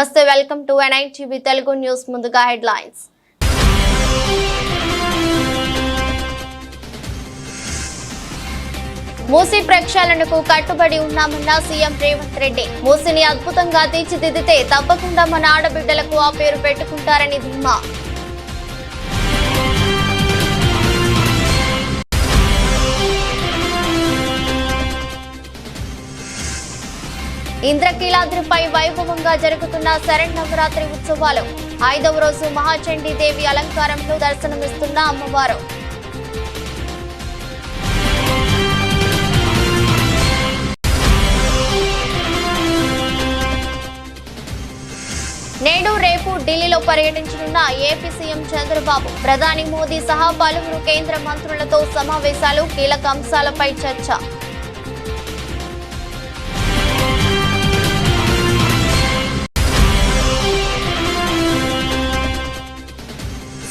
నమస్తే, welcome to NITV Telugu news. ముందుగా headlines. Musi ప్రక్షాళనకు కట్టుబడి ఉన్నామన్న సీఎం రేవంత్ రెడ్డి. మూసీని అద్భుతంగా తీర్చిదిద్దితే తప్పకుండా మన ఆడబిడ్డలకు ఆ పేరు పెట్టుకుంటారని ధీమా. ఇంద్రకీలాద్రిపై వైభవంగా జరుగుతున్న శరన్నవరాత్రి ఉత్సవాలు. 5వ రోజు మహాచండీ దేవి అలంకారంలో దర్శనమిస్తున్న అమ్మవారు. నేడు రేపు ఢిల్లీలో పర్యటించనున్న ఏపీ సీఎం చంద్రబాబు. ప్రధాని మోదీ సహా పలువురు కేంద్ర మంత్రులతో సమావేశాలు, కీలక అంశాలపై చర్చ.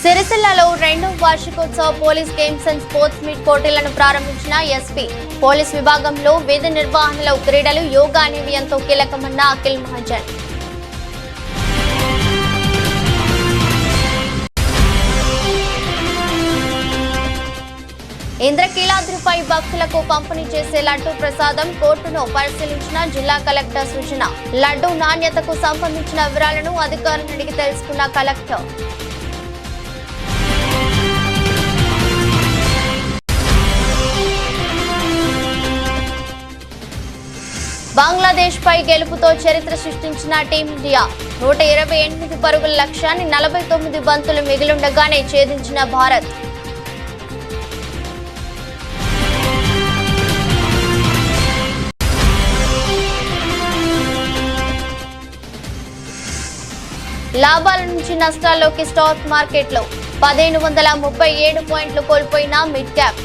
సిరిసిల్లలో 2వ వార్షికోత్సవ police games and sports meet పోటీలను ప్రారంభించిన ఎస్పీ. పోలీస్ విభాగంలో విధి నిర్వహణలో క్రీడలు, యోగా అనేవి ఎంతో కీలకమన్న అఖిల్ మహాజన్. ఇంద్రకీలాద్రిపై భక్తులకు పంపిణీ చేసే లడ్డూ ప్రసాదం కోర్టును పరిశీలించిన జిల్లా కలెక్టర్ సూచన. లడ్డూ నాణ్యతకు సంబంధించిన వివరాలను అధికారులను అడిగి తెలుసుకున్న కలెక్టర్. బంగ్లాదేశ్ పై గెలుపుతో చరిత్ర సృష్టించిన టీమిండియా. 128 పరుగుల లక్ష్యాన్ని 49 బంతులు మిగిలుండగానే ఛేదించిన భారత్. లాభాల నుంచి నష్టాల్లోకి స్టాక్ మార్కెట్లో 1537 పాయింట్లు కోల్పోయిన మిడ్ క్యాప్.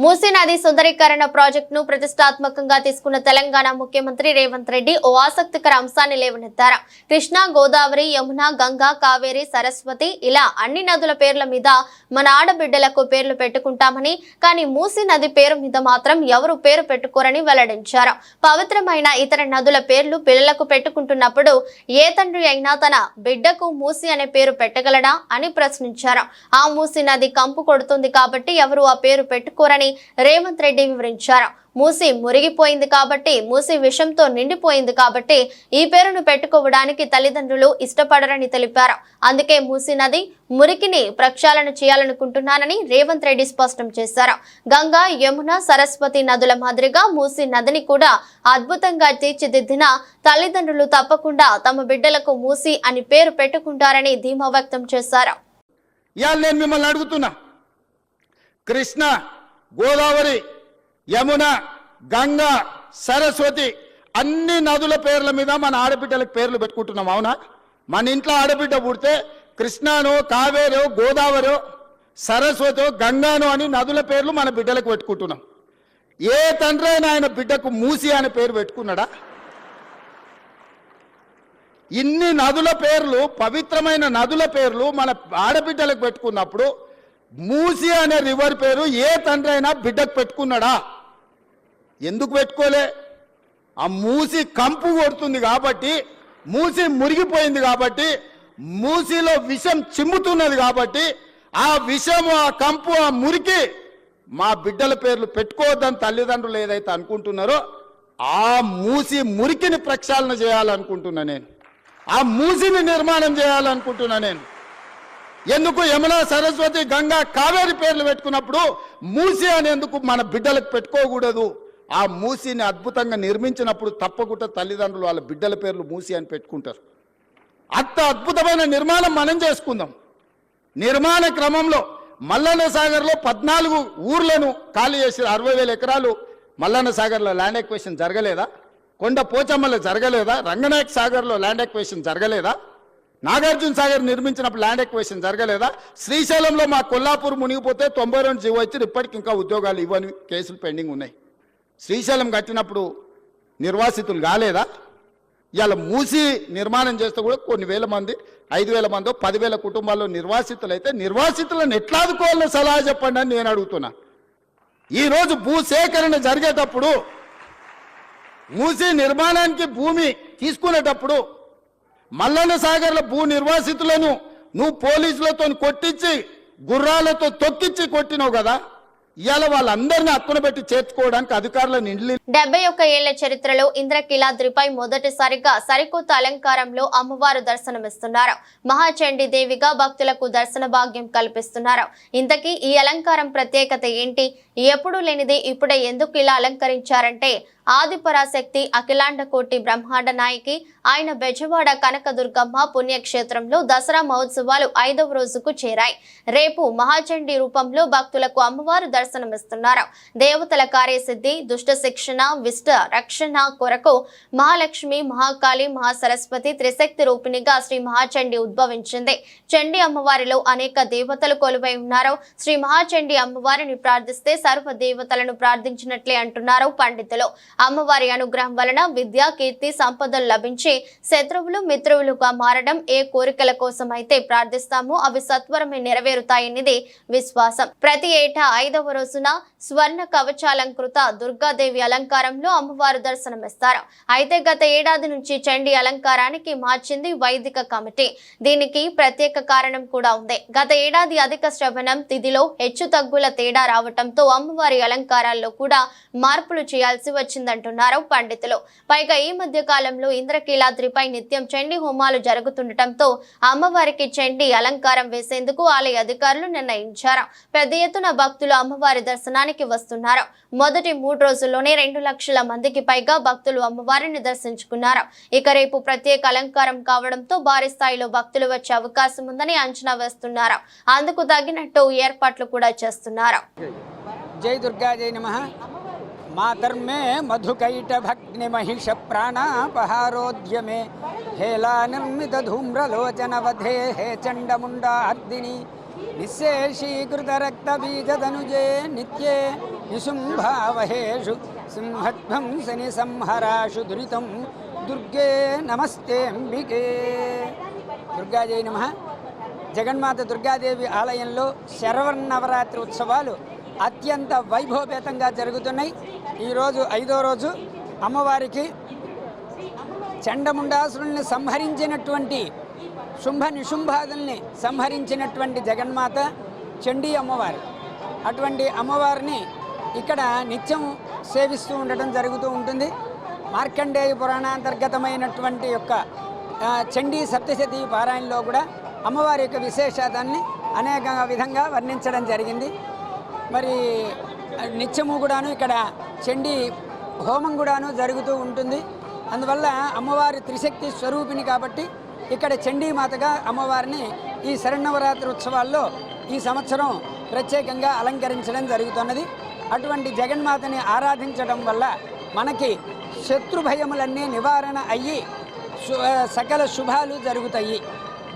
మూసీ నది సుందరీకరణ ప్రాజెక్టును ప్రతిష్టాత్మకంగా తీసుకున్న తెలంగాణ ముఖ్యమంత్రి రేవంత్ రెడ్డి ఓ ఆసక్తికర అంశాన్ని లేవనెత్తారు. కృష్ణా, గోదావరి, యమున, గంగా, కావేరి, సరస్వతి ఇలా అన్ని నదుల పేర్ల మీద మన ఆడబిడ్డలకు పేర్లు పెట్టుకుంటామని, కానీ మూసీ నది పేరు మీద మాత్రం ఎవరు పేరు పెట్టుకోరని వెల్లడించారు. పవిత్రమైన ఇతర నదుల పేర్లు పిల్లలకు పెట్టుకుంటున్నప్పుడు ఏ తండ్రి అయినా తన బిడ్డకు మూసీ అనే పేరు పెట్టగలడా అని ప్రశ్నించారు. ఆ మూసీ నది కంపు కొడుతుంది కాబట్టి ఎవరు ఆ పేరు పెట్టుకోరని రేవంత్ రెడ్డి వివరించారు. మూసీ మురిగిపోయింది కాబట్టి, మూసీ విషంతో నిండిపోయింది కాబట్టి ఈ పేరును పెట్టుకోవడానికి తల్లిదండ్రులు ఇష్టపడరని తెలిపారు. అందుకే మూసీ నది మురికిని ప్రక్షాళన చేయాలనుకుంటున్నానని రేవంత్ రెడ్డి స్పష్టం చేశారు. గంగా, యమున, సరస్వతి నదుల మాదిరిగా మూసీ నదిని కూడా అద్భుతంగా తీర్చిదిద్దిన తల్లిదండ్రులు తప్పకుండా తమ బిడ్డలకు మూసీ అని పేరు పెట్టుకుంటారని ధీమా వ్యక్తం చేశారు. కృష్ణ, గోదావరి, యమున, గంగా, సరస్వతి అన్ని నదుల పేర్ల మీద మన ఆడబిడ్డలకు పేర్లు పెట్టుకుంటున్నాం. అవునా? మన ఇంట్లో ఆడబిడ్డ పుడితే కృష్ణానో, కావేరో, గోదావరో, సరస్వతో, గంగానో అని నదుల పేర్లు మన బిడ్డలకు పెట్టుకుంటున్నాం. ఏ తండ్రి అయినా ఆయన బిడ్డకు మూసి అనే పేరు పెట్టుకున్నాడా? ఇన్ని నదుల పేర్లు, పవిత్రమైన నదుల పేర్లు మన ఆడబిడ్డలకు పెట్టుకున్నప్పుడు మూసి అనే రివర్ పేరు ఏ తండ్రి అయినా బిడ్డకు పెట్టుకున్నాడా? ఎందుకు పెట్టుకోలే? ఆ మూసి కంపు కొడుతుంది కాబట్టి, మూసి మురిగిపోయింది కాబట్టి, మూసిలో విషం చిమ్ముతున్నది కాబట్టి ఆ విషము, ఆ కంపు, ఆ మురికి మా బిడ్డల పేర్లు పెట్టుకోవద్దని తల్లిదండ్రులు ఏదైతే అనుకుంటున్నారో ఆ మూసి మురికిని ప్రక్షాళన చేయాలనుకుంటున్నా నేను. ఆ మూసిని నిర్మాణం చేయాలనుకుంటున్నా నేను. ఎందుకు యమున, సరస్వతి, గంగా, కావేరి పేర్లు పెట్టుకున్నప్పుడు మూసి అనేందుకు మన బిడ్డలకు పెట్టుకోకూడదు? ఆ మూసిని అద్భుతంగా నిర్మించినప్పుడు తప్పకుండా తల్లిదండ్రులు వాళ్ళ బిడ్డల పేర్లు మూసి అని పెట్టుకుంటారు. అంత అద్భుతమైన నిర్మాణం మనం చేసుకుందాం. నిర్మాణ క్రమంలో మల్లన్న సాగర్లో 14 ఊర్లను ఖాళీ చేసి 60,000 ఎకరాలు మల్లన్న సాగర్లో ల్యాండ్ ఎక్వేషన్ జరగలేదా? కొండ పోచమ్మలో జరగలేదా? రంగనాయక సాగర్లో ల్యాండ్ ఎక్వేషన్ జరగలేదా? నాగార్జున సాగర్ నిర్మించినప్పుడు ల్యాండ్ ఎక్వేషన్ జరగలేదా? శ్రీశైలంలో మా కొల్లాపూర్ మునిగిపోతే 92 జీవో ఇచ్చి ఇప్పటికి ఇంకా ఉద్యోగాలు ఇవ్వని కేసులు పెండింగ్ ఉన్నాయి. శ్రీశైలం కట్టినప్పుడు నిర్వాసితులు కాలేదా? ఇవాళ మూసి నిర్మాణం చేస్తే కూడా కొన్ని వేల మంది 5,000 మందో 10,000 కుటుంబాల్లో నిర్వాసితులు అయితే నిర్వాసితులను ఎట్లా ఆదుకోవాలో సలహా చెప్పండి అని నేను అడుగుతున్నా. ఈరోజు భూసేకరణ జరిగేటప్పుడు మూసీ నిర్మాణానికి భూమి తీసుకునేటప్పుడు మల్లన్న సాగర్ల భూ నిర్వాసితులను నువ్వు పోలీసులతో కొట్టించి గుర్రాలతో తొక్కించి కొట్టినావు కదా, ఇవాళ వాళ్ళందరినీ హక్కున పెట్టి చేర్చుకోవడానికి అధికారులను ఇండ్లి 71 ఏళ్ల చరిత్రలో ఇంద్రకీలాద్రిపై మొదటిసారిగా సరికొత్త అలంకారంలో అమ్మవారు దర్శనమిస్తున్నారు. మహాచండీ దేవిగా భక్తులకు దర్శన భాగ్యం కల్పిస్తున్నారు. ఇంతకీ ఈ అలంకారం ప్రత్యేకత ఏంటి? ఎప్పుడూ లేనిది ఇప్పుడే ఎందుకు ఇలా అలంకరించారంటే ఆదిపరాశక్తి అఖిలాండ కోటి బ్రహ్మాండ నాయకి ఆయన బెజవాడ కనకదుర్గమ్మ పుణ్యక్షేత్రంలో దసరా మహోత్సవాలు 5వ రోజుకు చేరాయి. రేపు మహాచండీ రూపంలో భక్తులకు అమ్మవారు దర్శనమిస్తున్నారు. దేవతల కార్యసిద్ధి, దుష్ట శిక్షణ, విష్ట రక్షణ కొరకు మహాలక్ష్మి, మహాకాళి, మహాసరస్వతి త్రిశక్తి రూపిణిగా శ్రీ మహాచండీ ఉద్భవించింది. చండీ అమ్మవారిలో అనేక దేవతలు కొలువై ఉన్నారు. శ్రీ మహాచండీ అమ్మవారిని ప్రార్థిస్తే సర్వ దేవతలను ప్రార్థించినట్లే అంటున్నారు పండితులు. అమ్మవారి అనుగ్రహం వలన విద్య, కీర్తి, సంపదలు లభించి శత్రువులు మిత్రువులుగా మారడం, ఏ కోరికల కోసం అయితే ప్రార్థిస్తామో అవి సత్వరమే నెరవేరుతాయనేది విశ్వాసం. ప్రతి ఏటా 5వ రోజున స్వర్ణ కవచాలంకృత దుర్గాదేవి అలంకారంలో అమ్మవారు దర్శనమిస్తారు. అయితే గత ఏడాది నుంచి చండీ అలంకారానికి మార్చింది వైదిక కమిటీ. దీనికి ప్రత్యేక కారణం కూడా ఉంది. గత ఏడాది అధిక శ్రవణం తిథిలో హెచ్చు తగ్గుల తేడా రావటంతో అమ్మవారి అలంకారాల్లో కూడా మార్పులు చేయాల్సి వచ్చిందంటున్నారు పండితులు. పైగా ఈ మధ్య కాలంలో ఇంద్రకీలాద్రిపై నిత్యం చండీ హోమాలు జరుగుతుండటంతో అమ్మవారికి చండీ అలంకారం వేసేందుకు ఆలయ అధికారులు నిర్ణయించారు. పెద్ద ఎత్తున భక్తులు అమ్మవారి దర్శనానికి వస్తున్నారు. మొదటి 3 రోజుల్లోనే 2 లక్షల మందికి పైగా భక్తులు అమ్మవారిని దర్శించుకున్నారు. ఇక రేపు ప్రత్యేక అలంకారం కావడంతో భారీ స్థాయిలో భక్తులు వచ్చే అవకాశం ఉందని అంచనా వేస్తున్నారు. అందుకు తగినట్టు ఏర్పాట్లు కూడా చేస్తున్నారు. జై దుర్గా, జై నమః. మాతర్మే మధుకైట భగ్ని మహిష ప్రాణాపహారోద్యమే హేలా నిర్మిత ధూమ్రలోచన వధే హే చండముండార్దిని నిశేషీకృత రక్త బీజదనుజే నిత్యే నిశుంభావహేషు సింహధ్వంసని సంహరాషు దురితం దుర్గే నమస్తే అంబికే. దుర్గా జై నమః. జగన్మాత దుర్గాదేవి ఆలయంలో శరవన్నవరాత్రి ఉత్సవాలు అత్యంత వైభవపేతంగా జరుగుతున్నాయి. ఈరోజు 5వ రోజు అమ్మవారికి చండముండాసురుల్ని సంహరించినటువంటి శుంభ నిశుంభాదుల్ని సంహరించినటువంటి జగన్మాత చండీ అమ్మవారు. అటువంటి అమ్మవారిని ఇక్కడ నిత్యం సేవిస్తూ ఉండటం జరుగుతూ ఉంటుంది. మార్కండేయ పురాణాంతర్గతమైనటువంటి యొక్క చండీ సప్తశతీ పారాయణలో కూడా అమ్మవారి యొక్క విశేషాదాన్ని అనేక విధంగా వర్ణించడం జరిగింది. మరి నిత్యము కూడాను ఇక్కడ చండీ హోమం కూడాను జరుగుతూ ఉంటుంది. అందువల్ల అమ్మవారి త్రిశక్తి స్వరూపిణి కాబట్టి ఇక్కడ చండీమాతగా అమ్మవారిని ఈ శరన్నవరాత్రి ఉత్సవాల్లో ఈ సంవత్సరం ప్రత్యేకంగా అలంకరించడం జరుగుతున్నది. అటువంటి జగన్మాతని ఆరాధించడం వల్ల మనకి శత్రు భయములన్నీ నివారణ అయ్యి సకల శుభాలు జరుగుతాయి.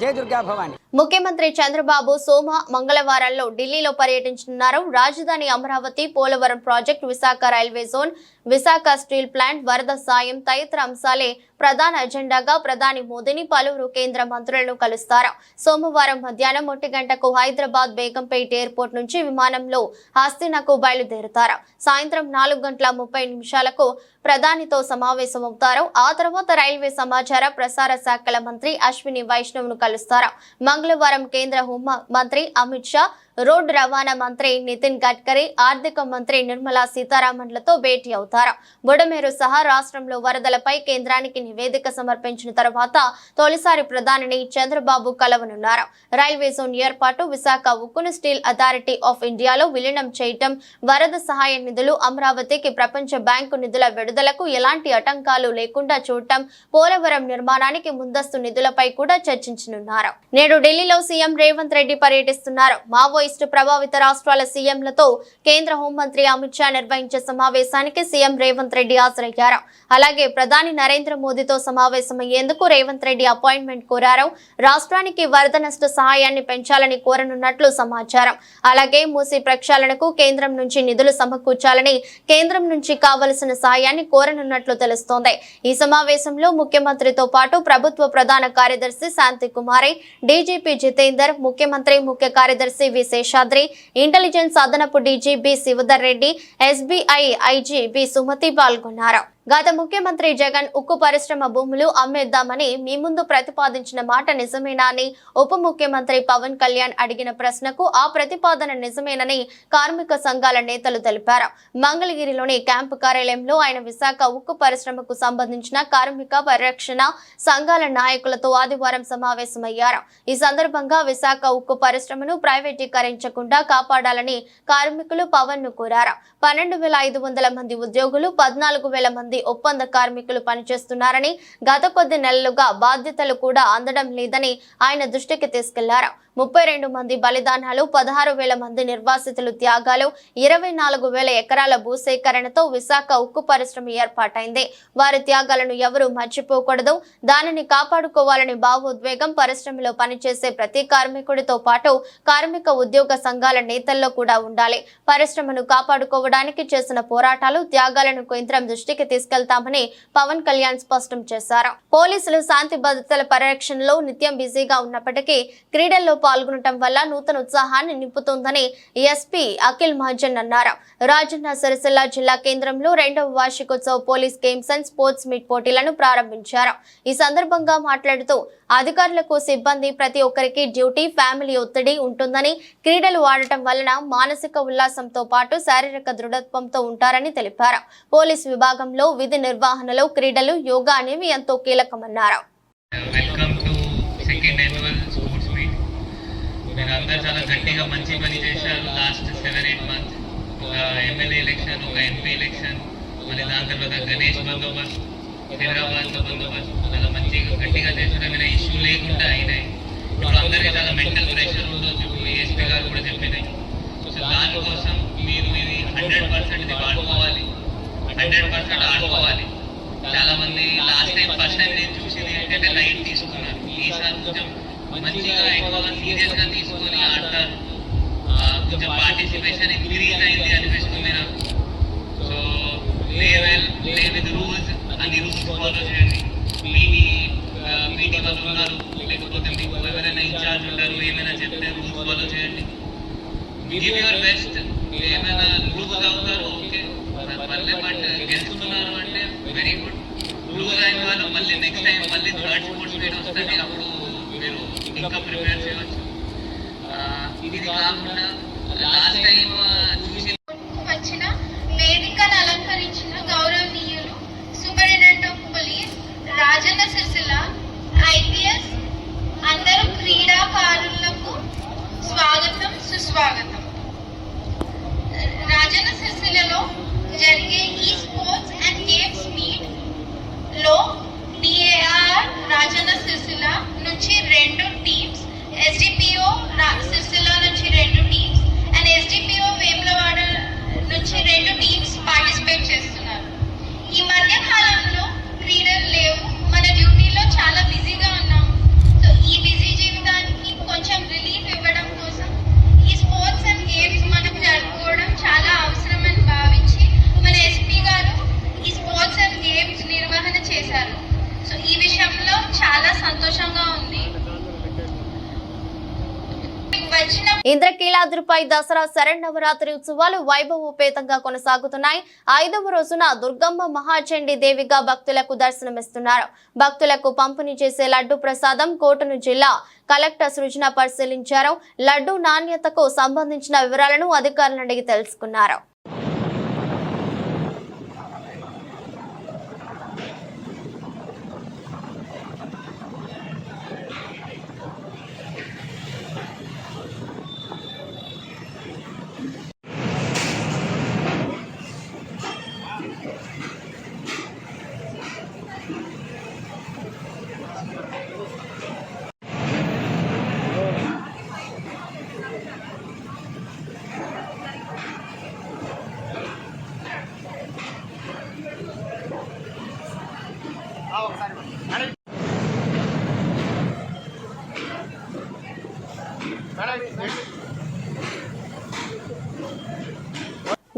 జై దుర్గా భవాని. ముఖ్యమంత్రి చంద్రబాబు సోమ మంగళవారాల్లో ఢిల్లీలో పర్యటించనున్నారు. రాజధాని Amaravati, Polavaram project, Visakha railway zone, Visakha steel plant, వరద సాయం తదితర అంశాలే ప్రధాన అజెండాగా ప్రధాని మోదీని పలువురు కేంద్ర మంత్రులను కలుస్తారు. సోమవారం మధ్యాహ్నం 1 గంటకు హైదరాబాద్ బేగంపేట్ ఎయిర్పోర్ట్ నుంచి విమానంలో హస్తినాకు బయలుదేరుతారు. సాయంత్రం 4:30 ప్రధానితో సమావేశమవుతారు. ఆ తర్వాత రైల్వే సమాచార ప్రసార శాఖల మంత్రి అశ్విని వైష్ణవ్ను కలుస్తారు. మంగళవారం కేంద్ర హోం మంత్రి అమిత్ షా, రోడ్డు రవాణా మంత్రి నితిన్ గడ్కరీ, ఆర్థిక మంత్రి నిర్మలా సీతారామన్లతో భేటీ అవుతారు. బుడమేరు సహా రాష్ట్రంలో వరదలపై కేంద్రానికి నివేదిక సమర్పించిన తర్వాత తొలిసారి ప్రధానిని చంద్రబాబు కలవనున్నారు. రైల్వే జోన్ ఏర్పాటు, విశాఖ ఉక్కును స్టీల్ అథారిటీ ఆఫ్ ఇండియాలో విలీనం చేయటం, వరద సహాయ నిధులు, అమరావతికి ప్రపంచ బ్యాంకు నిధుల విడుదలకు ఎలాంటి ఆటంకాలు లేకుండా చూడటం, పోలవరం నిర్మాణానికి ముందస్తు నిధులపై కూడా చర్చించనున్నారు. నేడు ఢిల్లీలో సీఎం రేవంత్ రెడ్డి పర్యటిస్తున్నారు. మావోయిస్టు ప్రభావిత రాష్ట్రాల సీఎంలతో కేంద్ర హోంమంత్రి అమిత్ షా నిర్వహించే సమావేశానికి సీఎం రేవంత్ రెడ్డి హాజరయ్యారు. అలాగే ప్రధాని నరేంద్ర మోదీతో సమావేశమయ్యేందుకు రేవంత్ రెడ్డి అపాయింట్మెంట్ కోరారు. రాష్ట్రానికి వరద నష్ట సహాయాన్ని పెంచాలని కోరనున్నట్లు సమాచారం. అలాగే మూసీ ప్రక్షాళనకు కేంద్రం నుంచి నిధులు సమకూర్చాలని, కేంద్రం నుంచి కావలసిన సహాయాన్ని కోరనున్నట్లు తెలుస్తోంది. ఈ సమావేశంలో ముఖ్యమంత్రితో పాటు ప్రభుత్వ ప్రధాన కార్యదర్శి శాంతి కుమారి, డీజీపీ జితేందర్, ముఖ్యమంత్రి ముఖ్య కార్యదర్శి వి శేషాద్రి, ఇంటెలిజెన్స్ అదనపు DG B Sivadhar Reddy, SBI IG B Sumathi పాల్గొన్నారు. గత ముఖ్యమంత్రి జగన్ ఉక్కు పరిశ్రమ భూములు అమ్మేద్దామని మీ ముందు ప్రతిపాదించిన మాట నిజమేనా అని ఉప ముఖ్యమంత్రి పవన్ కళ్యాణ్ అడిగిన ప్రశ్నకు ఆ ప్రతిపాదన నిజమేనని కార్మిక సంఘాల నేతలు తెలిపారు. మంగళగిరిలోని క్యాంపు కార్యాలయంలో ఆయన విశాఖ ఉక్కు పరిశ్రమకు సంబంధించిన కార్మిక పరిరక్షణ సంఘాల నాయకులతో ఆదివారం సమావేశమయ్యారు. ఈ సందర్భంగా విశాఖ ఉక్కు పరిశ్రమను ప్రైవేటీకరించకుండా కాపాడాలని కార్మికులు పవన్ ను కోరారు. 12,500 మంది ఉద్యోగులు, 14,000 మంది ఒప్పంద కార్మికులు పనిచేస్తున్నారని, గత కొద్ది నెలలుగా బాధ్యతలు కూడా అందడం లేదని ఆయన దృష్టికి తీసుకెళ్లారు. 32 మంది బలిదానాలు, 16,000 మంది నిర్వాసితులు త్యాగాలు, 24,000 ఎకరాల భూసేకరణతో విశాఖ ఉక్కు పరిశ్రమ ఏర్పాటైంది. వారి త్యాగాలను ఎవరూ మర్చిపోకూడదు. దానిని కాపాడుకోవాలని భావోద్వేగం పరిశ్రమలో పనిచేసే ప్రతి కార్మికుడితో పాటు కార్మిక ఉద్యోగ సంఘాల నేతల్లో కూడా ఉండాలి. పరిశ్రమను కాపాడుకోవడానికి చేసిన పోరాటాలు, త్యాగాలను కేంద్రం దృష్టికి తీసుకెళ్తామని పవన్ కళ్యాణ్ స్పష్టం చేశారు. పోలీసులు శాంతి భద్రతల పరిరక్షణలో నిత్యం బిజీగా ఉన్నప్పటికీ క్రీడల్లో పాల్గొనడం వల్ల నూతన ఉత్సాహాన్ని నింపుతోందని ఎస్పీ అఖిల్ మహాజన్ అన్నారు. రాజన్న సిరిసిల్ల జిల్లా కేంద్రంలో 2వ వార్షికోత్సవ police games and sports meet పోటీలను ప్రారంభించారు. ఈ సందర్భంగా మాట్లాడుతూ అధికారులకు, సిబ్బంది ప్రతి ఒక్కరికి డ్యూటీ, ఫ్యామిలీ ఒత్తిడి ఉంటుందని, క్రీడలు ఆడటం వలన మానసిక ఉల్లాసంతో పాటు శారీరక దృఢత్వంతో ఉంటారని తెలిపారు. పోలీస్ విభాగంలో విధి నిర్వహణలో క్రీడలు, యోగా అనేవి ఎంతో కీలకమన్నారు. మీరందరూ చాలా గట్టిగా మంచి పని చేశారు. లాస్ట్ 7-8 మంత్స్ ఒక ఎమ్మెల్యే ఎలక్షన్, ఒక ఎంపీ ఎలక్షన్, మళ్ళీ దాని తర్వాత గణేష్ బందోబస్తు, హైదరాబాద్లో బందోబస్తు, చాలా మంచిగా గట్టిగా చేశారు. ఏమైనా ఇష్యూ లేకుండా అయినాయి. ఇప్పుడు అందరికీ చాలా మెంటల్ ప్రెషర్ ఉండొచ్చు, ASP గారు కూడా చెప్పినాయి. సో దానికోసం మీరు ఇది 100% ఇది వాడుకోవాలి, 100% ఆడుకోవాలి. చాలా మంది లాస్ట్ టైం ఫస్ట్ టైం నేను చూసింది ఏంటంటే లైట్ తీసుకున్నారు. ఈసారి కొంచెం మంచిగా ఎక్కువగా సీరియస్ గా తీసుకొని ఆడతారు. కొంచెం పార్టిసిపేషన్ ఇంక్రీజ్ అయింది అనిపిస్తుంది నాకు. సో ప్లే విత్ రూల్స్, అన్ని రూల్స్ ఫాలో చేయండి. పీటీ వాళ్ళు ఉన్నారు, లేకపోతే మీకు ఎవరైనా ఇన్ఛార్జ్ ఉంటారు, ఏమైనా చెప్తే రూల్స్ ఫాలో చేయండి. Give your best. ఏమైనా రూల్స్ అవుతారు ఓకే, పర్లే, బట్ గెలుస్తున్నారు అంటే వెరీ గుడ్. లూజ్ అయిన వాళ్ళు మళ్ళీ నెక్స్ట్ టైం మళ్ళీ థర్డ్ స్పోర్ట్స్ మీట్ వస్తుంది, అప్పుడు మీరు ఇంకా ప్రిపేర్ చేయవచ్చు. ఇది కాకుండా లాస్ట్ టైం చూసి వచ్చిన వేదికను అలంకరించిన గౌరవనీయులు superintendent of police Rajanna Sircilla IPS అందరూ క్రీడాకారులకు స్వాగతం, సుస్వాగతం. రాజన్న సిరిసిల్లలో జరిగే ఈ స్పోర్ట్స్ అండ్ గేమ్స్ మీట్ లో DAR రాజన్న సిరిసిల్ల నుంచి 2 టీమ్స్, SDPO సిరిసిల్ల నుంచి 2 టీమ్స్ అండ్ SDPO వేములవాడ నుంచి 2 టీమ్స్ పార్టిసిపేట్ చేస్తున్నారు. ఈ మధ్య కాలంలో క్రీడలు లేవు, మన డ్యూటీలో చాలా బిజీగా ఉన్నాం. సో ఈ బిజీ జీవితానికి కొంచెం రిలీఫ్ ఇవ్వడం కోసం ఈ స్పోర్ట్స్ అండ్ గేమ్స్ మనం జరుపుకోవడం చాలా అవసరం అని భావించి మన SP గారు ఈ స్పోర్ట్స్ అండ్ గేమ్స్ నిర్వహణ చేశారు. సో ఈ విషయంలో చాలా సంతోషంగా ఉంది. ఇంద్రకీలాద్రిపై దసరా శరన్నవరాత్రి ఉత్సవాలు వైభవోపేతంగా కొనసాగుతున్నాయి. 5వ రోజున దుర్గమ్మ మహాచండీ దేవిగా భక్తులకు దర్శనమిస్తున్నారు. భక్తులకు పంపిణీ చేసే లడ్డు ప్రసాదం కోటను జిల్లా కలెక్టర్ సృజన పరిశీలించారు. లడ్డు నాణ్యతకు సంబంధించిన వివరాలను అధికారులను అడిగి తెలుసుకున్నారు.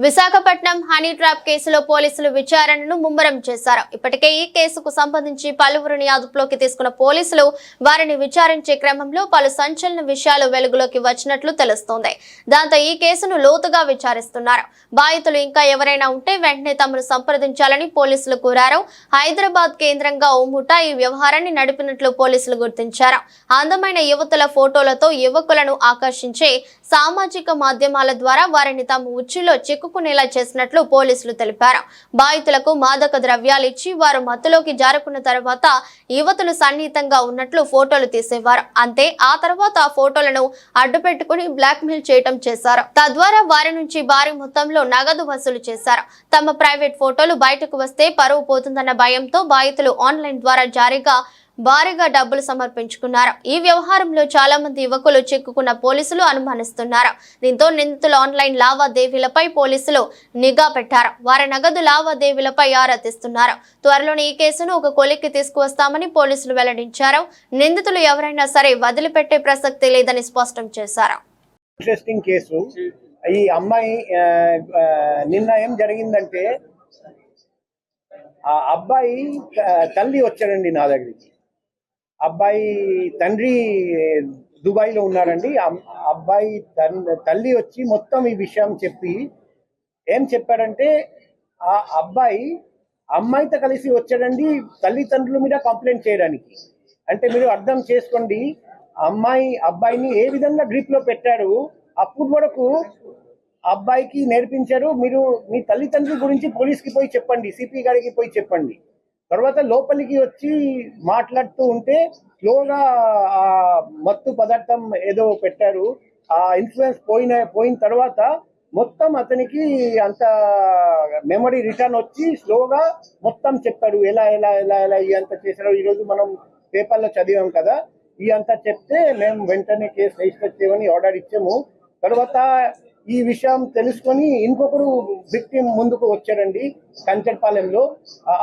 విశాఖపట్నం హనీ ట్రాప్ కేసులో పోలీసులు విచారణను ముమ్మరం చేశారు. ఇప్పటికే ఈ కేసుకు సంబంధించి పలువురిని అదుపులోకి తీసుకున్న పోలీసులు వారిని విచారించే క్రమంలో పలు సంచలన విషయాలు వెలుగులోకి వచ్చినట్లు తెలుస్తోంది. దాంతో ఈ కేసును లోతుగా విచారిస్తున్నారు. బాధితులు ఇంకా ఎవరైనా ఉంటే వెంటనే తమను సంప్రదించాలని పోలీసులు కోరారు. హైదరాబాద్ కేంద్రంగా ఓ ముఠా ఈ వ్యవహారాన్ని నడిపినట్లు పోలీసులు గుర్తించారు. అందమైన యువతుల ఫోటోలతో యువకులను ఆకర్షించే సామాజిక మాధ్యమాల ద్వారా వారిని తమ ఉచ్చులో చిక్కుకునేలా చేసినట్లు పోలీసులు తెలిపారు. బాధితులకు మాదక ద్రవ్యాలు ఇచ్చి వారు మత్తులోకి జారుకున్న తర్వాత యువతులు సన్నిహితంగా ఉన్నట్లు ఫోటోలు తీసేవారు. అంతే ఆ తర్వాత ఆ ఫోటోలను అడ్డుపెట్టుకుని బ్లాక్మెయిల్ చేయటం చేశారు. తద్వారా వారి నుంచి భారీ మొత్తంలో నగదు వసూలు చేశారు. తమ ప్రైవేట్ ఫోటోలు బయటకు వస్తే పరువు పోతుందన్న భయంతో బాధితులు ఆన్లైన్ ద్వారా భారీగా డబ్బులు సమర్పించుకున్నారు. ఈ వ్యవహారంలో చాలా మంది యువకులు చిక్కుకున్న పోలీసులు అనుమానిస్తున్నారు. దీంతో నిందితుల ఆన్లైన్ లావాదేవీలపై పోలీసులు నిఘా పెట్టారు. వారి నగదు లావాదేవీలపై ఆరా తీస్తున్నారు. త్వరలోనే ఈ కేసును ఒక కొలిక్కి తీసుకువస్తామని పోలీసులు వెల్లడించారు. నిందితులు ఎవరైనా సరే వదిలిపెట్టే ప్రసక్తి లేదని స్పష్టం చేశారు. Interesting case. ఈ అమ్మాయి నిన్న ఏం జరిగిందంటే ఆ అబ్బాయి తల్లి వచ్చాడండి నా దగ్గరికి. అబ్బాయి తండ్రి దుబాయ్లో ఉన్నారండి. అబ్బాయి తల్లి వచ్చి మొత్తం ఈ విషయం చెప్పి ఏం చెప్పారంటే ఆ అబ్బాయి అమ్మాయితో కలిసి వచ్చాడండి తల్లిదండ్రుల మీద కంప్లైంట్ చేయడానికి. అంటే మీరు అర్థం చేసుకోండి, అబ్బాయిని ఏ విధంగా గ్రిప్లో పెట్టారు. అప్పుడు వరకు అబ్బాయికి నేర్పించారు, మీరు మీ తల్లిదండ్రుల గురించి పోలీస్కి పోయి చెప్పండి, సిపి గారికి పోయి చెప్పండి. తర్వాత లోపలికి వచ్చి మాట్లాడుతూ ఉంటే స్లోగా ఆ మత్తు పదార్థం ఏదో పెట్టారు. ఆ ఇన్ఫ్లుయెన్స్ పోయిన తర్వాత మొత్తం అతనికి అంత మెమరీ రిటర్న్ వచ్చి స్లోగా మొత్తం చెప్పాడు, ఎలా ఎలా ఎలా ఎలా ఇదంతా చేశారు. ఈరోజు మనం పేపర్లో చదివాం కదా, ఇదంతా చెప్తే మేము వెంటనే కేసు రిజిస్టర్ చేయమని ఆర్డర్ ఇచ్చాము. తర్వాత ఈ విషయం తెలుసుకొని ఇంకొకరు విక్టిమ్ ముందుకు వచ్చారండి కంచర్పాలెంలో.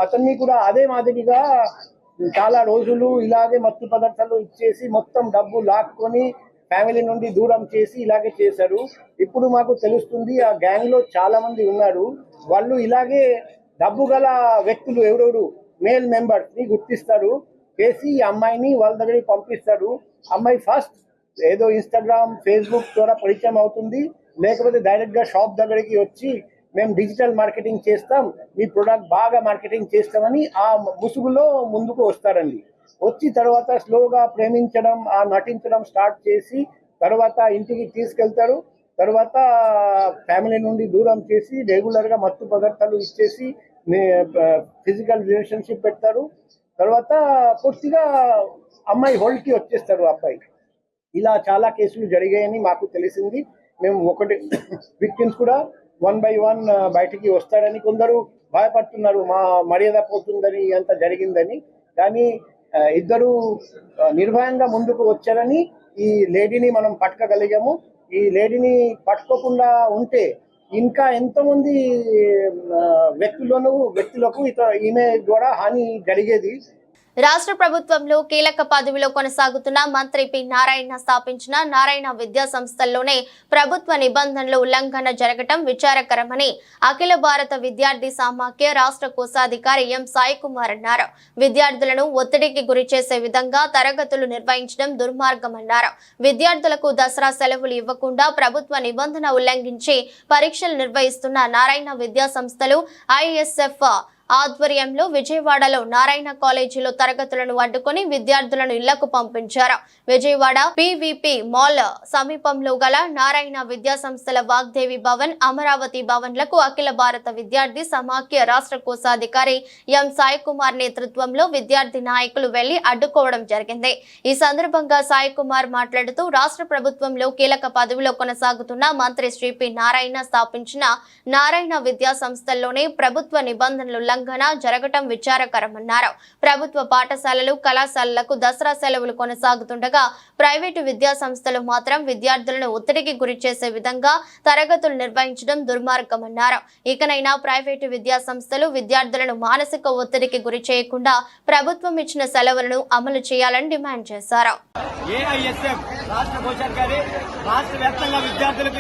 అతన్ని కూడా అదే మాదిరిగా చాలా రోజులు ఇలాగే మత్తు పదార్థాలు ఇచ్చేసి మొత్తం డబ్బు లాక్కొని ఫ్యామిలీ నుండి దూరం చేసి ఇలాగే చేశారు. ఇప్పుడు మాకు తెలుస్తుంది ఆ గ్యాంగ్ లో చాలా మంది ఉన్నారు. వాళ్ళు ఇలాగే డబ్బు గల వ్యక్తులు ఎవరెవరు మేల్ మెంబర్స్ ని గుర్తిస్తారు, చేసి ఈ అమ్మాయిని వాళ్ళ దగ్గరికి పంపిస్తారు. అమ్మాయి ఫస్ట్ ఏదో ఇన్స్టాగ్రామ్ ఫేస్బుక్ ద్వారా పరిచయం అవుతుంది, లేకపోతే డైరెక్ట్ గా షాప్ దగ్గరికి వచ్చి మేము డిజిటల్ మార్కెటింగ్ చేస్తాం, మీ ప్రొడక్ట్ బాగా మార్కెటింగ్ చేస్తామని ఆ ముసుగులో ముందుకు వస్తారండి. వచ్చి తర్వాత స్లోగా ప్రేమించడం, ఆ నటించడం స్టార్ట్ చేసి తర్వాత ఇంటికి తీసుకెళ్తారు. తర్వాత ఫ్యామిలీ నుండి దూరం చేసి రెగ్యులర్ గా మత్తు పదార్థాలు ఇచ్చేసి ఫిజికల్ రిలేషన్షిప్ పెడతారు. తర్వాత పూర్తిగా అమ్మాయి హోల్డ్కి వచ్చేస్తారు అబ్బాయి. ఇలా చాలా కేసులు జరిగాయని మాకు తెలిసింది. మేము ఒకటి విక్టిమ్స్ కూడా 1 by 1 బయటికి వస్తారని కొందరు భయపడుతున్నారు, మా మర్యాద పోతుందని అంత జరిగిందని. కానీ ఇద్దరు నిర్భయంగా ముందుకు వచ్చారని ఈ లేడీని మనం పట్టుకోగలిగాము. ఈ లేడీని పట్టుకోకుండా ఉంటే ఇంకా ఎంతోమంది వ్యక్తులకు ఈమె ద్వారా హాని జరిగేది. రాష్ట్ర ప్రభుత్వంలో కీలక పదవిలో కొనసాగుతున్న మంత్రి పి నారాయణ స్థాపించిన నారాయణ విద్యా సంస్థల్లోనే ప్రభుత్వ నిబంధనల ఉల్లంఘన జరగటం విచారకరమని అఖిల భారత విద్యార్థి సమాఖ్య రాష్ట్ర కోశాధికారి ఎం సాయి కుమార్ అన్నారు. విద్యార్థులను ఒత్తిడికి గురి చేసే విధంగా తరగతులు నిర్వహించడం దుర్మార్గమన్నారు. విద్యార్థులకు దసరా సెలవులు ఇవ్వకుండా ప్రభుత్వ నిబంధన ఉల్లంఘించి పరీక్షలు నిర్వహిస్తున్న నారాయణ విద్యా సంస్థలు ఐఎస్ఎఫ్ ఆధ్వర్యంలో విజయవాడలో నారాయణ కాలేజీలో తరగతులను అడ్డుకొని విద్యార్థులను ఇళ్లకు పంపించారు. విజయవాడ పివిపి మాల్ సమీపంలో గల నారాయణ విద్యా సంస్థల వాగ్దేవి భవన్, అమరావతి భవన్లకు అఖిల భారత విద్యార్థి సమాఖ్య రాష్ట్ర కోశాధికారి ఎం సాయి కుమార్ నేతృత్వంలో విద్యార్థి నాయకులు వెళ్లి అడ్డుకోవడం జరిగింది. ఈ సందర్భంగా సాయి కుమార్ మాట్లాడుతూ రాష్ట్ర ప్రభుత్వంలో కీలక పదవిలో కొనసాగుతున్న మంత్రి శ్రీ పి నారాయణ స్థాపించిన నారాయణ విద్యా సంస్థల్లోనే ప్రభుత్వ నిబంధనలు ఉల్లంఘన జరగటం విచారకరమన్నారు. ప్రభుత్వ పాఠశాలలు, కళాశాలలకు దసరా సెలవులు కొనసాగుతుండగా ప్రైవేటు విద్యా సంస్థలు మాత్రం విద్యార్థులను ఒత్తిడికి గురి చేసే విధంగా తరగతులు నిర్వహించడం దుర్మార్గమన్నారు. ఇకనైనా ప్రైవేటు విద్యా సంస్థలు విద్యార్థులను మానసిక ఒత్తిడికి గురి చేయకుండా ప్రభుత్వం ఇచ్చిన సెలవులను అమలు చేయాలని డిమాండ్ చేశారు. రాష్ట్ర కోశాధికారి రాష్ట్ర వ్యాప్తంగా విద్యార్థులకు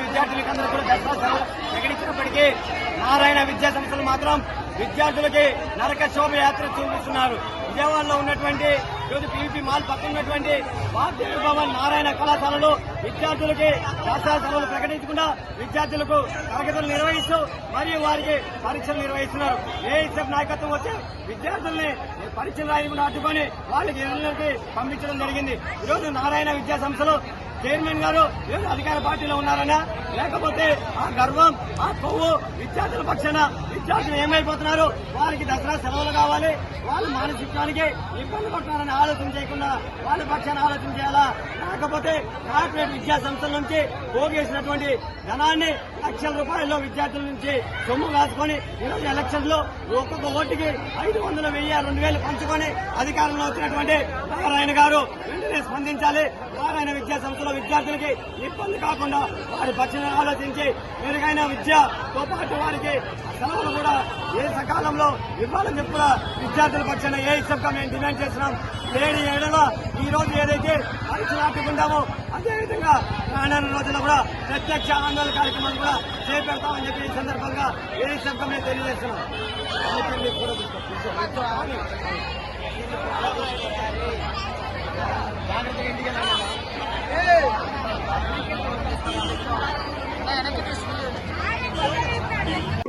అందరూ కూడా దసరా సెలవులు ప్రకటించినప్పటికీ ఉన్నప్పటికీ నారాయణ విద్యా సంస్థలు మాత్రం విద్యార్థులకి నరక శోభయాత్ర చూపిస్తున్నారు. విజయవాడలో ఉన్నటువంటి ఈరోజు పీవీపీ మాల్ పక్కన ఉన్నటువంటి వాగ్దేవి భవన్ నారాయణ కళాశాలలో విద్యార్థులకి శాస్త్రాల సెలవులు ప్రకటించకుండా విద్యార్థులకు తరగతులు నిర్వహిస్తూ మరియు వారికి పరీక్షలు నిర్వహిస్తున్నారు. ఏఎస్ఎఫ్ నాయకత్వం వచ్చి విద్యార్థుల్ని పరీక్షలు రాయకుండా అడ్డుకొని వాళ్ళకి ఇళ్లకి పంపించడం జరిగింది. ఈరోజు నారాయణ విద్యా సంస్థలు చైర్మన్ గారు ఈరోజు అధికార పార్టీలో ఉన్నారనా, లేకపోతే ఆ గర్వం ఆ కొవ్వు విద్యార్థుల పక్షాన విద్యార్థులు ఏమైపోతున్నారు, వారికి దసరా సెలవులు కావాలి, వాళ్ళు మానసికానికి ఇబ్బంది పడుతున్నారని ఆలోచన చేయకుండా వాళ్ళ పక్షాన ఆలోచన చేయాలా, లేకపోతే కార్పొరేట్ విద్యా సంస్థల నుంచి పోగేసినటువంటి ధనాన్ని లక్షల రూపాయల్లో విద్యార్థుల నుంచి సొమ్ము కాసుకొని ఈరోజు ఎలక్షన్ లో ఒక్కొక్క ఓటుకి 500, 1000, 2000 పంచుకొని అధికారంలో వచ్చినటువంటి నారాయణ గారు వెంటనే స్పందించాలి. నారాయణ విద్యా సంస్థలో విద్యార్థులకి ఇబ్బంది కాకుండా వారి పక్షాన ఆలోచించి మెరుగైన విద్యతో పాటు వారికి సెలవులు కూడా ఏ సకాలంలో ఇవ్వాలని చెప్పి కూడా విద్యార్థుల పక్షాన ఏఎస్ఎఫ్ గా మేము డిమాండ్ చేస్తున్నాం. లేని ఏడలో ఈ రోజు ఏదైతే పరీక్షలు ఆపుకుంటామో అదేవిధంగా రానున్న రోజుల్లో కూడా ప్రత్యక్ష ఆందోళన కార్యక్రమాలు కూడా చేపడతామని చెప్పి ఈ సందర్భంగా ఏఎస్ఎఫ్ గా మేము తెలియజేస్తున్నాం.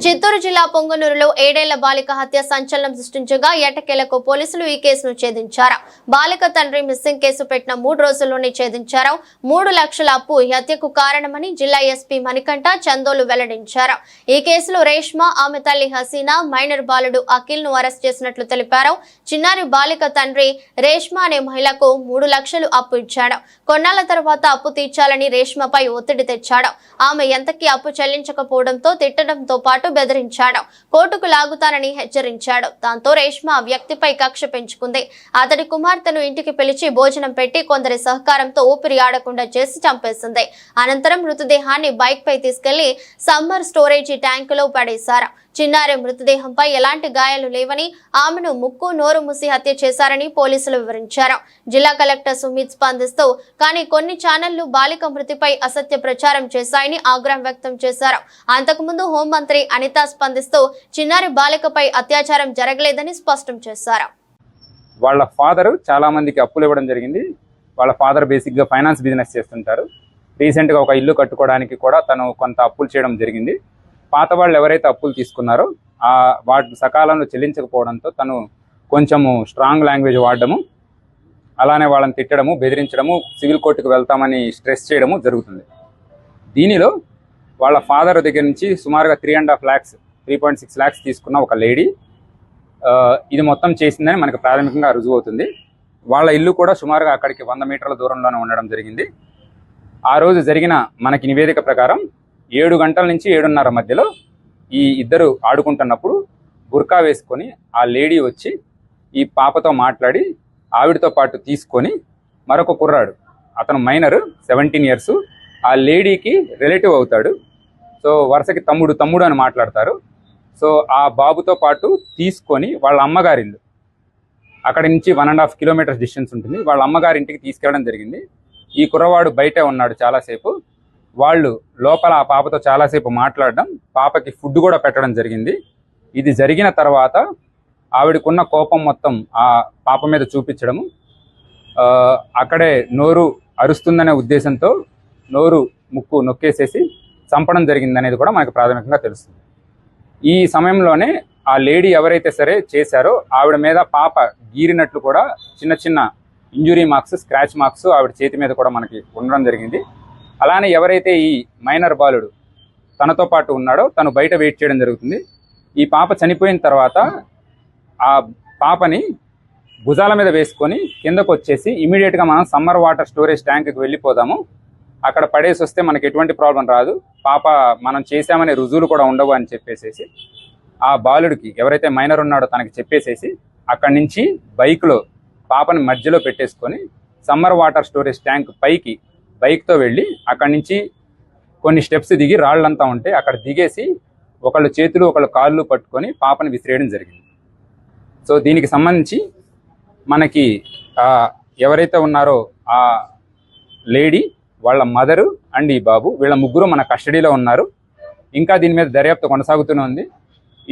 చిత్తూరు జిల్లా పొంగనూరులో 7 ఏళ్ల బాలిక హత్య సంచలనం సృష్టించగా ఎట్టకేలకు పోలీసులు ఈ కేసును ఛేదించారు. బాలిక తండ్రి మిస్సింగ్ కేసు పెట్టిన 3 రోజుల్లోనే ఛేదించారు. 3 లక్షల అప్పు ఈ హత్యకు కారణమని జిల్లా ఎస్పీ మణికంఠ చందోలు వెల్లడించారు. ఈ కేసులో రేష్మ, ఆమె తల్లి హసీనా, మైనర్ బాలుడు అఖిల్ ను అరెస్ట్ చేసినట్లు తెలిపారు. చిన్నారి బాలిక తండ్రి రేష్మ అనే మహిళకు 3 లక్షలు అప్పు ఇచ్చాడు. కొన్నాళ్ల తర్వాత అప్పు తీర్చాలని రేష్మపై ఒత్తిడి తెచ్చాడు. ఆమె ఎంతకీ అప్పు చెల్లించకపోవడంతో తిట్టడంతో పాటు బెదిరించాడు. కోర్టుకు లాగుతానని హెచ్చరించాడు. దాంతో రేష్మ ఆ వ్యక్తిపై కక్ష పెంచుకుంది. అతడి కుమార్తెను ఇంటికి పిలిచి భోజనం పెట్టి కొందరి సహకారంతో ఊపిరి ఆడకుండా చేసి చంపేసింది. అనంతరం మృతదేహాన్ని బైక్ పై తీసుకెళ్లి సమ్మర్ స్టోరేజీ ట్యాంకులో పడేశారు. చిన్నారి మృతదేహంపై ఎలాంటి గాయాలు లేవని, ఆమెను ముక్కు నోరు మూసి హత్య చేశారని పోలీసులు వివరించారు. జిల్లా కలెక్టర్ సుమిత్ స్పందిస్తూ కానీ కొన్ని ఛానళ్లు బాలిక మృతిపై అసత్య ప్రచారం చేశాయని ఆగ్రహం వ్యక్తం చేశారు. అంతకుముందు హోంమంత్రి అనిత స్పందిస్తూ చిన్నారి బాలికపై అత్యాచారం జరగలేదని స్పష్టం చేశారు. వాళ్ళ ఫాదర్ చాలా మందికి అప్పులు ఇవ్వడం జరిగింది. వాళ్ళ ఫాదర్ బేసిక్ గా ఫైనాన్స్ బిజినెస్ చేస్తుంటారు. రీసెంట్ గా ఒక ఇల్లు కట్టుకోవడానికి కూడా తను కొంత అప్పులు చేయడం జరిగింది. పాత వాళ్ళు ఎవరైతే అప్పులు తీసుకున్నారో వాటి సకాలంలో చెల్లించకపోవడంతో తను కొంచెము స్ట్రాంగ్ లాంగ్వేజ్ వాడడము, అలానే వాళ్ళని తిట్టడము, బెదిరించడము, సివిల్ కోర్టుకు వెళ్తామని స్ట్రెస్ చేయడము జరుగుతుంది. దీనిలో వాళ్ళ ఫాదర్ దగ్గర నుంచి సుమారుగా 3.5 lakhs 3.6 lakhs తీసుకున్న ఒక లేడీ ఇది మొత్తం చేసిందని మనకు ప్రాథమికంగా రుజువు అవుతుంది. వాళ్ళ ఇల్లు కూడా సుమారుగా అక్కడికి 100 మీటర్ల దూరంలోనే ఉండడం జరిగింది. ఆ రోజు జరిగిన మనకి నివేదిక ప్రకారం 7 గంటల నుంచి 7:30 మధ్యలో ఈ ఇద్దరు ఆడుకుంటున్నప్పుడు బుర్కా వేసుకొని ఆ లేడీ వచ్చి ఈ పాపతో మాట్లాడి ఆవిడతో పాటు తీసుకొని మరొక కుర్రాడు, అతను మైనర్ 17 years, ఆ లేడీకి రిలేటివ్ అవుతాడు. సో వరుసకి తమ్ముడు అని మాట్లాడతారు. సో ఆ బాబుతో పాటు తీసుకొని వాళ్ళ అమ్మగారిల్లు, అక్కడి నుంచి 1.5 kilometers డిస్టెన్స్ ఉంటుంది, వాళ్ళ అమ్మగారింటికి తీసుకెళ్ళడం జరిగింది. ఈ కుర్రవాడు బయటే ఉన్నాడు చాలాసేపు. వాళ్ళు లోపల ఆ పాపతో చాలాసేపు మాట్లాడడం, పాపకి ఫుడ్ కూడా పెట్టడం జరిగింది. ఇది జరిగిన తర్వాత ఆవిడకున్న కోపం మొత్తం ఆ పాప మీద చూపించడము, అక్కడే నోరు అరుస్తుందనే ఉద్దేశంతో నోరు ముక్కు నొక్కేసేసి చంపడం జరిగింది అనేది కూడా మనకు ప్రాథమికంగా తెలుస్తుంది. ఈ సమయంలోనే ఆ లేడీ ఎవరైతే సరే చేశారో ఆవిడ మీద పాప గీరినట్లు కూడా చిన్న చిన్న ఇంజురీ మార్క్స్, స్క్రాచ్ మార్క్స్ ఆవిడ చేతి మీద కూడా మనకి ఉండడం జరిగింది. అలానే ఎవరైతే ఈ మైనర్ బాలుడు తనతో పాటు ఉన్నాడో తను బయట వెయిట్ చేయడం జరుగుతుంది. ఈ పాప చనిపోయిన తర్వాత ఆ పాపని భుజాల మీద వేసుకొని కిందకు వచ్చేసి ఇమీడియట్గా మనం సమ్మర్ వాటర్ స్టోరేజ్ ట్యాంక్కి వెళ్ళిపోదాము, అక్కడ పడేసి వస్తే మనకి ఎటువంటి ప్రాబ్లం రాదు, పాప మనం చేశామనే రుజువులు కూడా ఉండవు అని చెప్పేసేసి ఆ బాలుడికి ఎవరైతే మైనర్ ఉన్నాడో తనకి చెప్పేసేసి అక్కడి నుంచి బైక్లో పాపని మధ్యలో పెట్టేసుకొని సమ్మర్ వాటర్ స్టోరేజ్ ట్యాంక్ పైకి బైక్తో వెళ్ళి అక్కడి నుంచి కొన్ని స్టెప్స్ దిగి రాళ్ళంతా ఉంటే అక్కడ దిగేసి ఒకళ్ళు చేతులు ఒకళ్ళు కాళ్ళు పట్టుకొని పాపని విసిరేయడం జరిగింది. సో దీనికి సంబంధించి మనకి ఎవరైతే ఉన్నారో ఆ లేడీ, వాళ్ళ మదరు అండ్ ఈ బాబు, వీళ్ళ ముగ్గురు మన కస్టడీలో ఉన్నారు. ఇంకా దీని మీద దర్యాప్తు కొనసాగుతూనే ఉంది.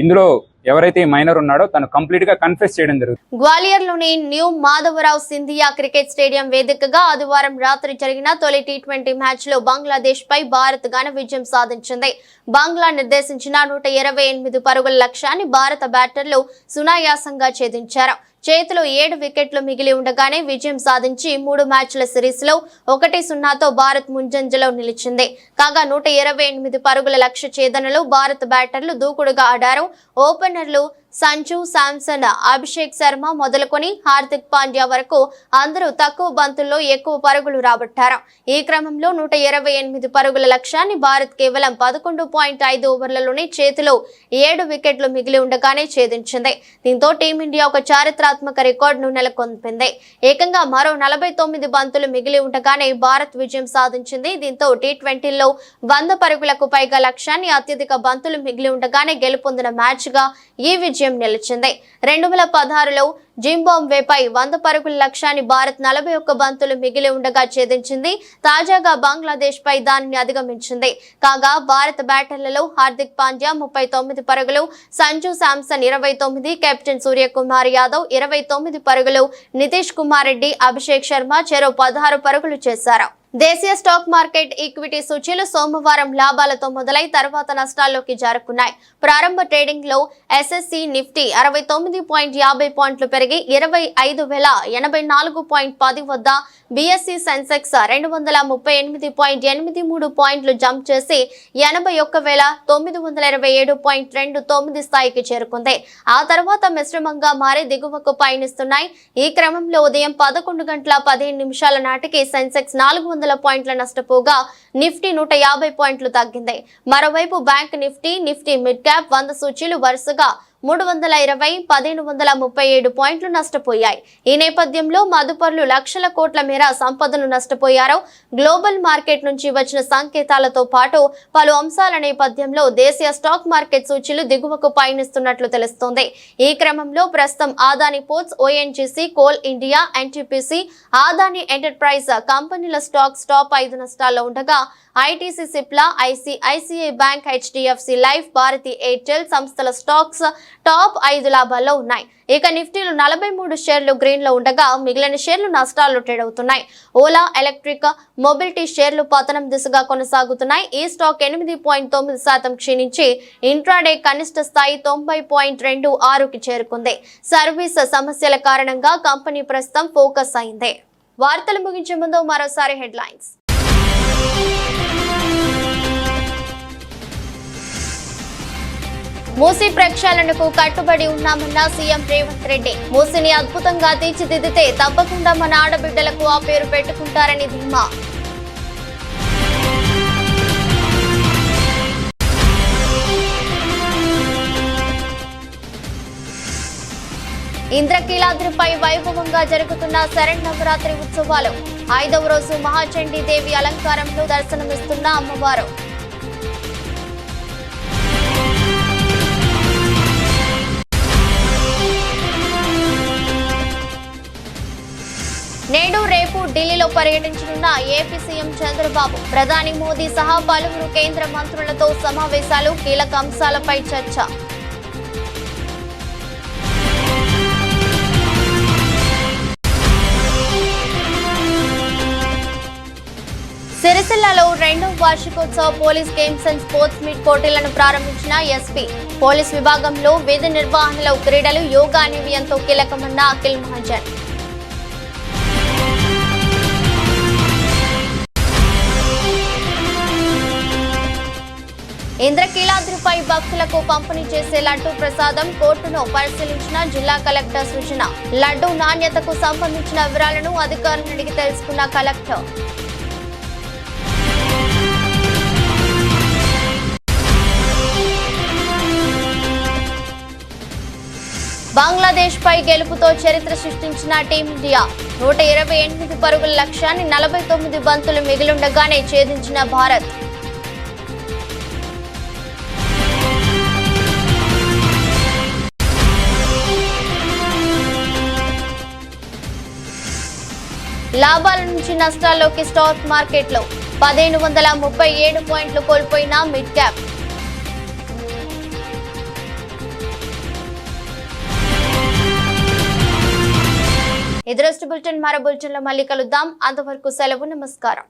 ఇందులో ఎవరైతే మైనర్ ఉన్నాడో తను కంప్లీట్ గా కన్ఫెస్ చేయడం జరుగుతుంది. గ్వాలియర్లోని New Madhavrao Scindia cricket stadium వేదికగా ఆదివారం రాత్రి జరిగిన తొలి టీ20 మ్యాచ్ లో బంగ్లాదేశ్ పై భారత్ ఘన విజయం సాధించింది. బంగ్లా నిర్దేశించిన 128 పరుగుల లక్ష్యాన్ని భారత బ్యాటర్లు సునాయాసంగా ఛేదించారు. చేతిలో 7 వికెట్లు మిగిలి ఉండగానే విజయం సాధించి 3 మ్యాచ్ల సిరీస్ లో 1-0తో భారత్ ముంజంజలో నిలిచింది. కాగా 128 పరుగుల లక్ష్య ఛేదనలో భారత బ్యాటర్లు దూకుడుగా ఆడారు. ఓపెనర్లు సంజు శాంసన్, అభిషేక్ శర్మ మొదలుకొని హార్దిక్ పాండ్యా వరకు అందరూ తక్కువ బంతుల్లో ఎక్కువ పరుగులు రాబట్టారు. ఈ క్రమంలో 128 పరుగుల లక్ష్యాన్ని భారత్ కేవలం 11.5 ఓవర్లలోనే చేతిలో 7 వికెట్లు మిగిలి ఉండగానే ఛేదించింది. దీంతో టీమిండియా ఒక చారిత్రాత్మక రికార్డును నెలకొల్పింది. ఏకంగా మరో 49 బంతులు మిగిలి ఉండగానే భారత్ విజయం సాధించింది. దీంతో టీ20లో 100 పరుగులకు పైగా లక్ష్యాన్ని అత్యధిక బంతులు మిగిలి ఉండగానే గెలుపొందిన మ్యాచ్ గా ఈ విజయం నిలిచింది. 2016లో జింబాబ్వేపై 100 పరుగుల లక్ష్యాన్ని భారత్ 41 బంతులు మిగిలి ఉండగా ఛేదించింది. తాజాగా బంగ్లాదేశ్ పై దానిని అధిగమించింది. కాగా భారత బ్యాటర్లలో హార్దిక్ పాండ్యా 39 పరుగులు, సంజు శాంసన్ 29, కెప్టెన్ సూర్యకుమార్ యాదవ్ 29 పరుగులు, నితీష్ కుమార్ రెడ్డి, అభిషేక్ శర్మ చెరో 16 పరుగులు చేశారు. దేశీయ స్టాక్ మార్కెట్ ఈక్విటీ సూచీలు సోమవారం లాభాలతో మొదలై తర్వాత నష్టాల్లోకి జారుకున్నాయి. ప్రారంభ ట్రేడింగ్ లో ఎస్ఎస్సి నిఫ్టీ 69.50 పాయింట్లు పెరిగి 25,084.10 వద్ద, బిఎస్సి సెన్సెక్స్ 238.83 పాయింట్లు జంప్ చేసి 81,927.29 స్థాయికి చేరుకుంది. ఆ తర్వాత మిశ్రమంగా మారి దిగువకు పయనిస్తున్నాయి. ఈ క్రమంలో ఉదయం 11:15 నాటికి సెన్సెక్స్ 400 పాయింట్ల నష్టపోగా నిఫ్టీ 150 పాయింట్లు తగ్గింది. మరోవైపు బ్యాంక్ నిఫ్టీ మిడ్ క్యాప్ 100 సూచీలు వరుసగా 320, 1,537 పాయింట్లు నష్టపోయాయి. ఈ నేపథ్యంలో మదుపర్లు లక్షల కోట్ల మేర సంపదను నష్టపోయారు. గ్లోబల్ మార్కెట్ నుంచి వచ్చిన సంకేతాలతో పాటు పలు అంశాల నేపథ్యంలో దేశీయ స్టాక్ మార్కెట్ సూచీలు దిగువకు పయనిస్తున్నట్లు తెలుస్తోంది. ఈ క్రమంలో ప్రస్తుతం Adani ports, ONGC, coal India, NTPC, Adani enterprise కంపెనీల స్టాక్స్ టాప్ 5 నష్టాల్లో ఉండగా ITC, Cipla, ICICI bank, HDFC life, Bharti Airtel సంస్థల స్టాక్స్ టాప్ 5 లాభాల్లో ఉన్నాయి. ఇక నిఫ్టీలో 43 షేర్లు గ్రీన్ లో ఉండగా మిగిలిన షేర్లు నష్టాల్లో ట్రేడ్ అవుతున్నాయి. ఓలా ఎలక్ట్రిక్ మొబిలిటీ షేర్లు పతనం దిశగా కొనసాగుతున్నాయి. ఈ స్టాక్ 8.9% క్షీణించి ఇంట్రాడే కనిష్ట స్థాయి 90.26కి చేరుకుంది. సర్వీస్ సమస్యల కారణంగా కంపెనీ ప్రస్తుతం ఫోకస్ అయింది. వార్తలు ముగించే ముందు మరోసారి హెడ్లైన్స్. మూసీ ప్రక్షాళనకు కట్టుబడి ఉన్నామన్న సీఎం రేవంత్ రెడ్డి. మూసీని అద్భుతంగా తీర్చిదిద్దితే తప్పకుండా మన ఆడబిడ్డలకు ఆ పేరు పెట్టుకుంటారని ధీమా. ఇంద్రకీలాద్రిపై వైభవంగా జరుగుతున్న శరన్నవరాత్రి ఉత్సవాలు. 5వ రోజు మహాచండీ దేవి అలంకారంలో దర్శనమిస్తున్న అమ్మవారు. నేడు రేపు ఢిల్లీలో పర్యటించనున్న ఏపీ సీఎం చంద్రబాబు. ప్రధాని మోదీ సహా పలువురు కేంద్ర మంత్రులతో సమావేశాలు, కీలక అంశాలపై చర్చ. సిరిసిల్లలో 2వ వార్షికోత్సవ police games and sports meet పోటీలను ప్రారంభించిన ఎస్పీ. పోలీస్ విభాగంలో విధి నిర్వహణలో క్రీడలు, యోగా అనేవి ఎంతో కీలకమన్న అఖిల్ మహాజన్. ఇంద్రకీలాద్రిపై భక్తులకు పంపిణీ చేసే లడ్డూ ప్రసాదం కోర్టును పరిశీలించిన జిల్లా కలెక్టర్ సృజన. లడ్డూ నాణ్యతకు సంబంధించిన వివరాలను అధికారులను అడిగి తెలుసుకున్న కలెక్టర్. బంగ్లాదేశ్ పై గెలుపుతో చరిత్ర సృష్టించిన టీమిండియా. 128 పరుగుల లక్ష్యాన్ని 49 బంతులు మిగిలుండగానే ఛేదించిన భారత్. లాభాల నుంచి నష్టాల్లోకి స్టాక్ మార్కెట్లో 1,537 పాయింట్లు కోల్పోయిన మిడ్ క్యాప్. ఇది రోజు బులెటిన్. మరో బులెటిన్లో మళ్ళీ కలుద్దాం. అంతవరకు సెలవు. నమస్కారం.